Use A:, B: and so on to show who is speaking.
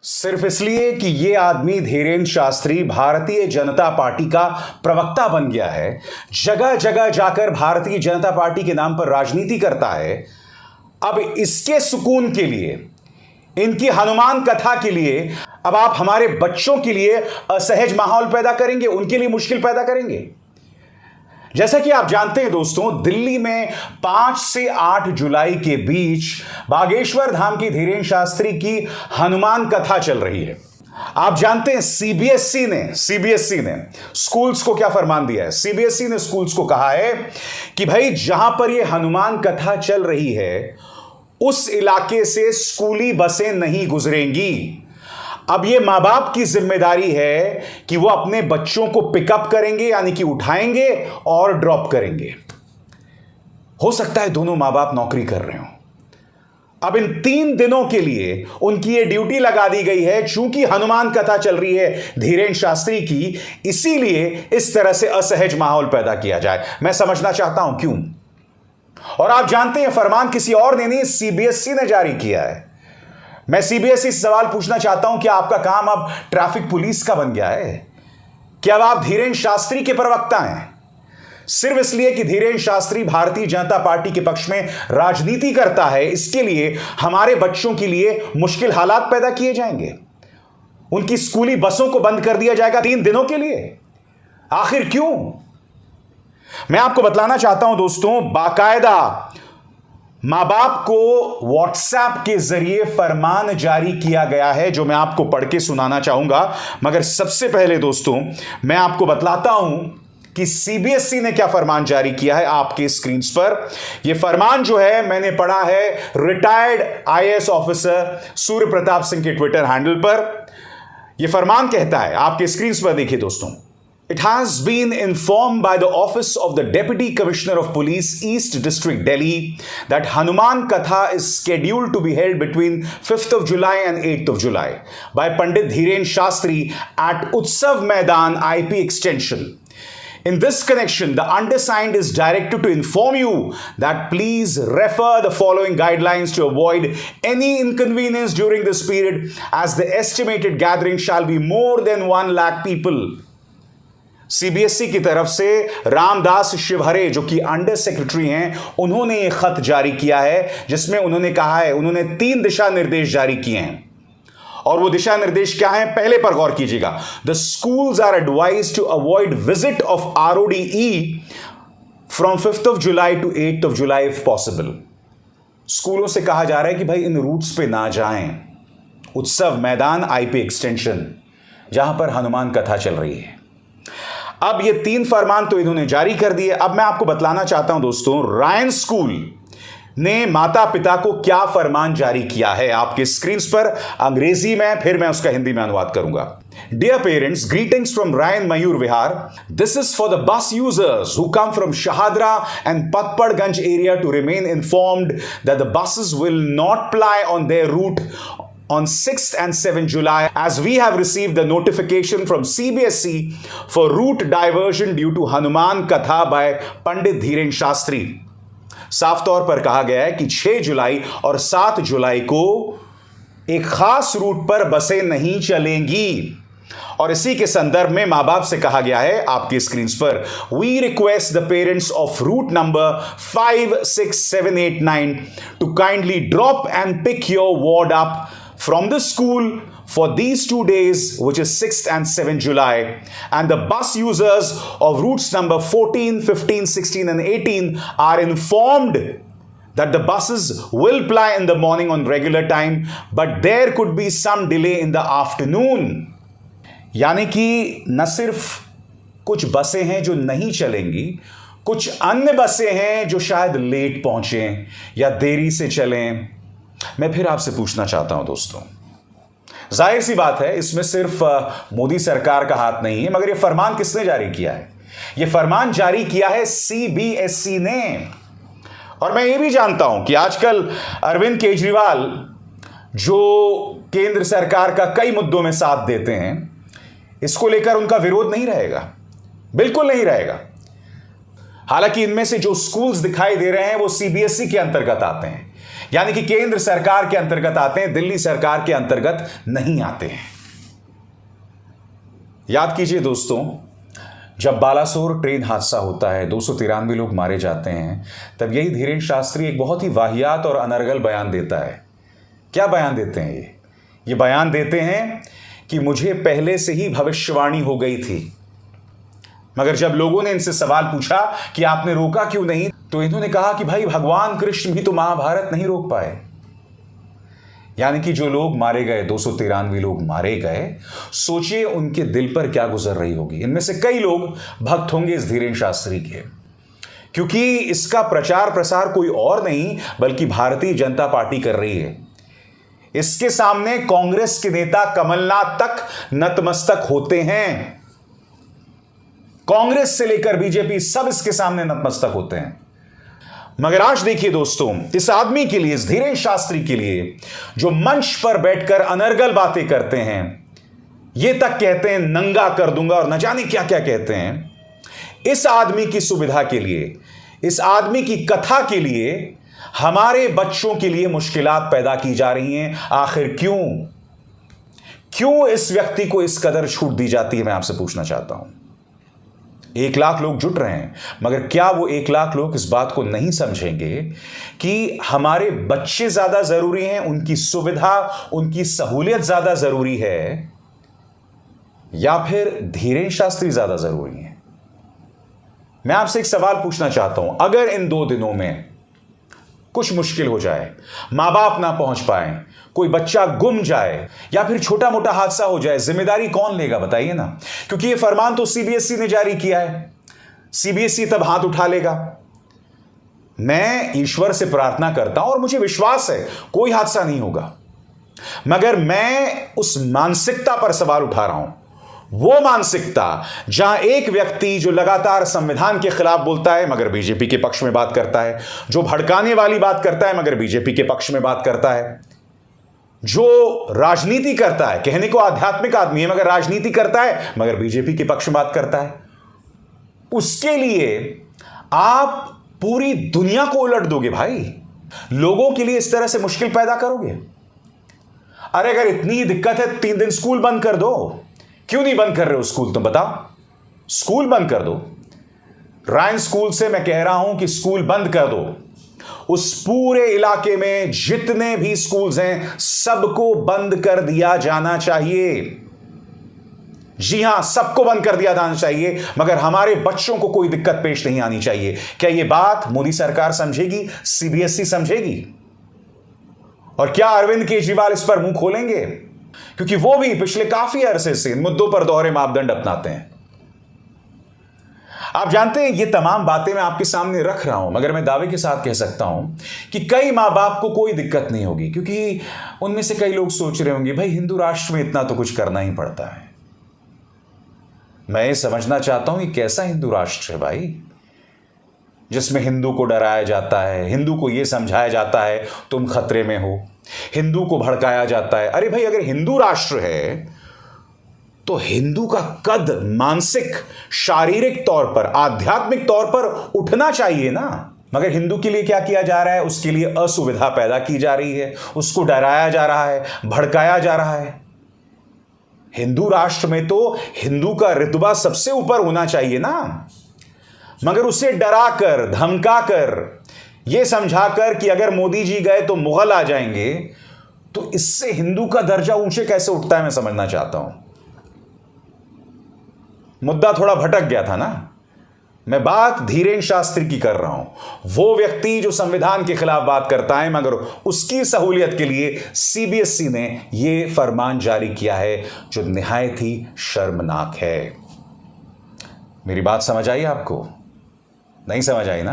A: सिर्फ इसलिए कि ये आदमी धीरेन्द्र शास्त्री भारतीय जनता पार्टी का प्रवक्ता बन गया है, जगह जगह जाकर भारतीय जनता पार्टी के नाम पर राजनीति करता है। अब इसके सुकून के लिए, इनकी हनुमान कथा के लिए अब आप हमारे बच्चों के लिए असहज माहौल पैदा करेंगे, उनके लिए मुश्किल पैदा करेंगे। जैसा कि आप जानते हैं दोस्तों, दिल्ली में 5 से 8 जुलाई के बीच बागेश्वर धाम की धीरेन्द्र शास्त्री की हनुमान कथा चल रही है। आप जानते हैं सीबीएसई ने स्कूल्स को क्या फरमान दिया है। सीबीएसई ने स्कूल्स को कहा है कि भाई जहां पर यह हनुमान कथा चल रही है उस इलाके से स्कूली बसें नहीं गुजरेंगी। अब यह मां बाप की जिम्मेदारी है कि वो अपने बच्चों को पिकअप करेंगे, यानी कि उठाएंगे और ड्रॉप करेंगे। हो सकता है दोनों मां बाप नौकरी कर रहे हो। अब इन 3 दिनों के लिए उनकी ये ड्यूटी लगा दी गई है। चूंकि हनुमान कथा चल रही है धीरेन्द्र शास्त्री की, इसीलिए इस तरह से असहज माहौल पैदा किया जाए। मैं समझना चाहता हूं क्यों। और आप जानते हैं फरमान किसी और ने नहीं, सीबीएसई ने जारी किया है। मैं सीबीएसई से सवाल पूछना चाहता हूं कि आपका काम अब ट्रैफिक पुलिस का बन गया है? क्या अब आप धीरेन्द्र शास्त्री के प्रवक्ता हैं? सिर्फ इसलिए कि धीरेन्द्र शास्त्री भारतीय जनता पार्टी के पक्ष में राजनीति करता है, इसके लिए हमारे बच्चों के लिए मुश्किल हालात पैदा किए जाएंगे। उनकी स्कूली बसों को बंद कर दिया जाएगा 3 दिनों के लिए। आखिर क्यों? मैं आपको बतलाना चाहता हूं दोस्तों, बाकायदा मां बाप को व्हाट्सएप के जरिए फरमान जारी किया गया है, जो मैं आपको पढ़ के सुनाना चाहूंगा। मगर सबसे पहले दोस्तों मैं आपको बतलाता हूं कि सीबीएसई ने क्या फरमान जारी किया है आपके स्क्रीन पर। यह फरमान जो है मैंने पढ़ा है retired IAS officer Surya Pratap Singh के ट्विटर हैंडल पर। यह फरमान कहता है, आपके स्क्रीन पर देखिए दोस्तों। It has been informed by the Office of the Deputy Commissioner of Police, East District, Delhi, that Hanuman Katha is scheduled to be held between 5th of July and 8th of July by Pandit Dhirendra Shastri at Utsav Maidan IP Extension. In this connection, the undersigned is directed to inform you that please refer the following guidelines to avoid any inconvenience during this period, as the estimated gathering shall be more than 1 lakh people. CBSE की तरफ से रामदास शिवहरे जो कि under secretary हैं, उन्होंने यह खत जारी किया है, जिसमें उन्होंने कहा है, उन्होंने 3 दिशा निर्देश जारी किए हैं। और वो दिशा निर्देश क्या हैं, पहले पर गौर कीजिएगा। The schools are advised to avoid visit of RODE from 5th of July to 8th of July if possible. स्कूलों से कहा जा रहा है कि भाई इन रूट्स पे ना जाएं। उत्सव मैदान आईपी एक्सटेंशन, जहां पर हनुमान कथा चल रही है। अब ये 3 फरमान तो इन्होंने जारी कर दिए। अब मैं आपको बतलाना चाहता हूं दोस्तों, रायन स्कूल ने माता पिता को क्या फरमान जारी किया है। आपके स्क्रीन पर अंग्रेजी में, फिर मैं उसका हिंदी में अनुवाद करूंगा। Dear parents, greetings from Ryan Mayur Vihar. This is for the bus users who come from Shahadra and Patparganj area to remain informed that the buses will not ply on their route on 6th and 7th July, as we have received the notification from CBSE for route diversion due to Hanuman Katha by Pandit Dhirendra Shastri. साफ तौर पर कहा गया है कि 6 जुलाई और 7 जुलाई को एक खास रूट पर बसें नहीं चलेंगी। और इसी के संदर्भ में मां बाप से कहा गया है आपकी स्क्रीन पर, we request the parents of route number 5, 6, 7, 8, 9 to kindly drop and pick your ward up from the school for these 2 days, which is 6th and 7th July, and the bus users of routes number 14, 15, 16 and 18 are informed that the buses will ply in the morning on regular time, but there could be some delay in the afternoon. यानी कि न सिर्फ कुछ बसें हैं जो नहीं चलेंगी, कुछ अन्य बसें हैं जो शायद लेट पहुंचें या देरी से चलें। मैं फिर आपसे पूछना चाहता हूं दोस्तों, जाहिर सी बात है इसमें सिर्फ मोदी सरकार का हाथ नहीं है, मगर यह फरमान किसने जारी किया है? यह फरमान जारी किया है सीबीएसई ने। और मैं यह भी जानता हूं कि आजकल अरविंद केजरीवाल जो केंद्र सरकार का कई मुद्दों में साथ देते हैं, इसको लेकर उनका विरोध नहीं रहेगा, बिल्कुल नहीं रहेगा। हालांकि इनमें से जो स्कूल्स दिखाई दे रहे हैं वो सीबीएसई के अंतर्गत आते हैं। यानी कि केंद्र सरकार के अंतर्गत आते हैं, दिल्ली सरकार के अंतर्गत नहीं आते हैं। याद कीजिए दोस्तों, जब बालासोर ट्रेन हादसा होता है, 293 लोग मारे जाते हैं, तब यही धीरेन्द्र शास्त्री एक बहुत ही वाहियात और अनर्गल बयान देता है। क्या बयान देते हैं ये बयान देते हैं कि मुझे पहले से ही भविष्यवाणी हो गई थी, मगर जब लोगों ने इनसे सवाल पूछा कि आपने रोका क्यों नहीं, तो इन्होंने कहा कि भाई भगवान कृष्ण भी तो महाभारत नहीं रोक पाए। यानी कि जो लोग मारे गए, 293 लोग मारे गए, सोचिए उनके दिल पर क्या गुजर रही होगी। इनमें से कई लोग भक्त होंगे इस धीरेन्द्र शास्त्री के, क्योंकि इसका प्रचार प्रसार कोई और नहीं बल्कि भारतीय जनता पार्टी कर रही है। इसके सामने कांग्रेस के नेता कमलनाथ तक नतमस्तक होते हैं। कांग्रेस से लेकर बीजेपी सब इसके सामने नतमस्तक होते हैं। मगर आज देखिए दोस्तों, इस आदमी के लिए, इस धीरेन्द्र शास्त्री के लिए, जो मंच पर बैठकर अनर्गल बातें करते हैं, ये तक कहते हैं नंगा कर दूंगा और न जाने क्या क्या कहते हैं, इस आदमी की सुविधा के लिए, इस आदमी की कथा के लिए हमारे बच्चों के लिए मुश्किलात पैदा की जा रही हैं। आखिर क्यों इस व्यक्ति को इस कदर छूट दी जाती है, मैं आपसे पूछना चाहता हूं। 1 लाख लोग जुट रहे हैं, मगर क्या वो 1 लाख लोग इस बात को नहीं समझेंगे कि हमारे बच्चे ज्यादा जरूरी हैं, उनकी सुविधा, उनकी सहूलियत ज्यादा जरूरी है, या फिर धीरेन्द्र शास्त्री ज्यादा जरूरी है? मैं आपसे एक सवाल पूछना चाहता हूं, अगर इन 2 दिनों में कुछ मुश्किल हो जाए, मां बाप ना पहुंच पाए, कोई बच्चा गुम जाए, या फिर छोटा मोटा हादसा हो जाए, जिम्मेदारी कौन लेगा बताइए ना? क्योंकि यह फरमान तो सीबीएसई ने जारी किया है, सीबीएसई तब हाथ उठा लेगा। मैं ईश्वर से प्रार्थना करता हूं और मुझे विश्वास है कोई हादसा नहीं होगा, मगर मैं उस मानसिकता पर सवाल उठा रहा हूं। वो मानसिकता जहां एक व्यक्ति जो लगातार संविधान के खिलाफ बोलता है मगर बीजेपी के पक्ष में बात करता है, जो भड़काने वाली बात करता है मगर बीजेपी के पक्ष में बात करता है, जो राजनीति करता है, कहने को आध्यात्मिक आदमी है मगर राजनीति करता है मगर बीजेपी के पक्ष में बात करता है, उसके लिए आप पूरी दुनिया को उलट दोगे भाई? लोगों के लिए इस तरह से मुश्किल पैदा करोगे? अरे अगर इतनी दिक्कत है 3 दिन स्कूल बंद कर दो। क्यों नहीं बंद कर रहे हो स्कूल? तुम बताओ, स्कूल बंद कर दो। रायन स्कूल से मैं कह रहा हूं कि स्कूल बंद कर दो। उस पूरे इलाके में जितने भी स्कूल्स हैं सबको बंद कर दिया जाना चाहिए। जी हां, सबको बंद कर दिया जाना चाहिए, मगर हमारे बच्चों को कोई दिक्कत पेश नहीं आनी चाहिए। क्या यह बात मोदी सरकार समझेगी? सीबीएसई समझेगी? और क्या अरविंद केजरीवाल इस पर मुंह खोलेंगे? क्योंकि वो भी पिछले काफी अरसे से इन मुद्दों पर दोहरे मापदंड अपनाते हैं। आप जानते हैं, ये तमाम बातें मैं आपके सामने रख रहा हूं, मगर मैं दावे के साथ कह सकता हूं कि कई मां बाप को कोई दिक्कत नहीं होगी, क्योंकि उनमें से कई लोग सोच रहे होंगे भाई हिंदू राष्ट्र में इतना तो कुछ करना ही पड़ता है। मैं ये समझना चाहता हूं, ये कैसा हिंदू राष्ट्र है भाई जिसमें हिंदू को डराया जाता है, हिंदू को यह समझाया जाता है तुम खतरे में हो, हिंदू को भड़काया जाता है। अरे भाई, अगर हिंदू राष्ट्र है तो हिंदू का कद मानसिक, शारीरिक तौर पर, आध्यात्मिक तौर पर उठना चाहिए ना। मगर हिंदू के लिए क्या किया जा रहा है? उसके लिए असुविधा पैदा की जा रही है, उसको डराया जा रहा है, भड़काया जा रहा है। हिंदू राष्ट्र में तो हिंदू का रुतबा सबसे ऊपर होना चाहिए ना, मगर उसे डराकर, धमकाकर, यह समझाकर कि अगर मोदी जी गए तो मुगल आ जाएंगे, तो इससे हिंदू का दर्जा ऊंचे कैसे उठता है, मैं समझना चाहता हूं। मुद्दा थोड़ा भटक गया था ना। मैं बात धीरेन्द्र शास्त्री की कर रहा हूं, वो व्यक्ति जो संविधान के खिलाफ बात करता है मगर उसकी सहूलियत के लिए सीबीएसई ने यह फरमान जारी किया है जो निहायत ही शर्मनाक है। मेरी बात समझ आई आपको? नहीं समझ आई ना?